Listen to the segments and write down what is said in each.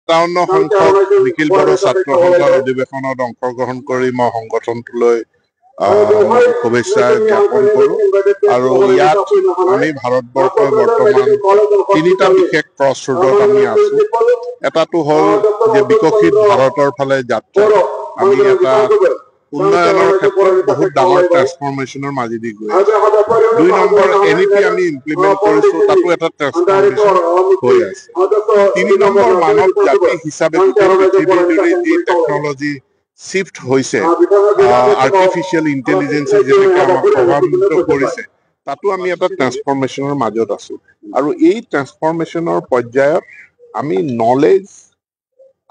57 সংখ্যক নিখিল বড়ো ছাত্ৰ সন্থাৰ অধিৱেশনত অংশগ্ৰহণ কৰি মই সংগঠনটোলৈ শুভেচ্ছা জ্ঞাপন কৰোঁ আৰু ইয়াত আমি ভাৰতবৰ্ষৰ বৰ্তমান তিনিটা বিশেষ ক্ৰছ ৰোডত আমি আছো এটাটো হ'ল যে বিকশিত ভাৰতৰ ফালে যাত্ৰা আমি এটা উন্নয়নৰ ক্ষেত্ৰত বহুত ডাঙৰ ট্ৰান্সফৰমেশ্যনৰ মাজেদি গৈ আছো 2 নম্বৰ এনইপি আমি ইমপ্লিমেণ্ট কৰিছো তাতো এটা ট্ৰান্সফৰমেশ্যন হৈ আছে 3 নম্বৰ মানৱ জাতি হিচাপে পৃথিৱীজুৰি যি টেকনলজি শিফট হৈছে আৰ্টিফিচিয়েল ইন্টেলিজেন্সে যেনেকৈ আমাক প্ৰভাৱিত কৰিছে তাতো আমি এটা ট্ৰান্সফৰমেশ্যনৰ মাজত আছো আৰু এই ট্ৰান্সফৰমেশ্যনৰ পৰ্যায়ত আমি নলেজ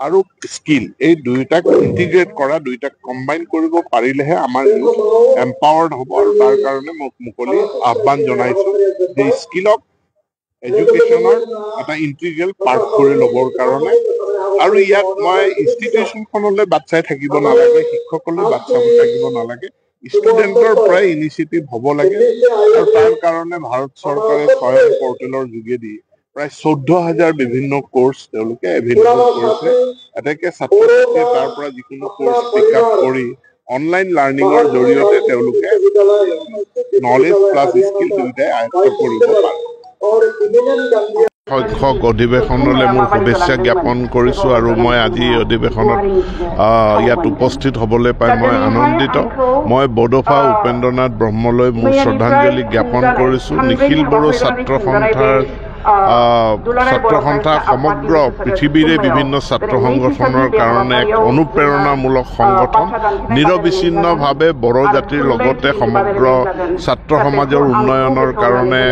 আৰু স্কিল এই দুইটাক ইন্টিগ্ৰেট কৰা দুইটাক কম্বাইন কৰিব পাৰিলেহে আমাৰ ইউথ এম্পাৱাৰ্ড হ'ব আৰু তাৰ কাৰণে মই মুকলি আহ্বান জনাইছো যে স্কিলক এডুকেশ্যনৰ এটা ইন্টিগ্ৰেল পাৰ্ট কৰি ল'বৰ কাৰণে আৰু ইয়াত মই ইনষ্টিটিউশ্যনখনলৈ বাট চাই থাকিব নালাগে শিক্ষকলৈ বাট চাই থাকিব নালাগে ষ্টুডেণ্টৰ পৰাই ইনিচিয়েটিভ হ'ব লাগে আৰু তাৰ কাৰণে ভাৰত চৰকাৰে স্বয়ং পৰ্টেলৰ যোগেদি প্ৰায় 14,000 বিভিন্ন কোৰ্চ তেওঁলোকে এভেইলেবল কৰিছে এতেকে ছাত্ৰ-ছাত্ৰীয়ে তাৰ পৰা যিকোনো কোৰ্চ পিক আপ কৰি অনলাইন লাৰ্ণিঙৰ জৰিয়তে তেওঁলোকে নলেজ প্লাছ স্কিল দুয়োটাই আয়ত্ত কৰিব পাৰে সংখ্যক অধিৱেশনলৈ মোৰ শুভেচ্ছা জ্ঞাপন কৰিছোঁ আৰু মই আজি অধিৱেশনত ইয়াত উপস্থিত হ'বলৈ পাই মই আনন্দিত মই বডোফা উপেন্দ্ৰনাথ ব্ৰহ্মলৈ মোৰ শ্ৰদ্ধাঞ্জলি জ্ঞাপন কৰিছোঁ নিখিল বড়ো ছাত্ৰ সন্থা সমগ্ৰ পৃথিৱীৰে বিভিন্ন ছাত্ৰ সংগঠনৰ কাৰণে এক অনুপ্ৰেৰণামূলক সংগঠন নিৰবিচ্ছিন্নভাৱে বড়ো জাতিৰ লগতে সমগ্ৰ ছাত্ৰ সমাজৰ উন্নয়নৰ কাৰণে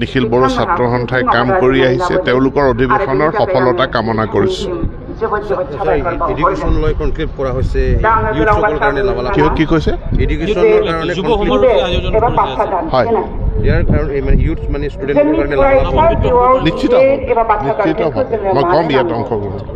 নিখিল বড়ো ছাত্ৰ সন্থাই কাম কৰি আহিছে তেওঁলোকৰ অধিৱেশনৰ সফলতা কামনা কৰিছোঁ এডুকেশ্যন লৈ কনক্ৰিট কৰা হৈছে ইউথসকলৰ কাৰণে কি কৈছে এডুকেশ্যনৰ কাৰণে হয় ইয়াৰ কাৰণে মানে ইউথ মানে ষ্টুডেণ্টৰ কাৰণে নিশ্চিত মই কম ইয়াত অংশগ্ৰহণ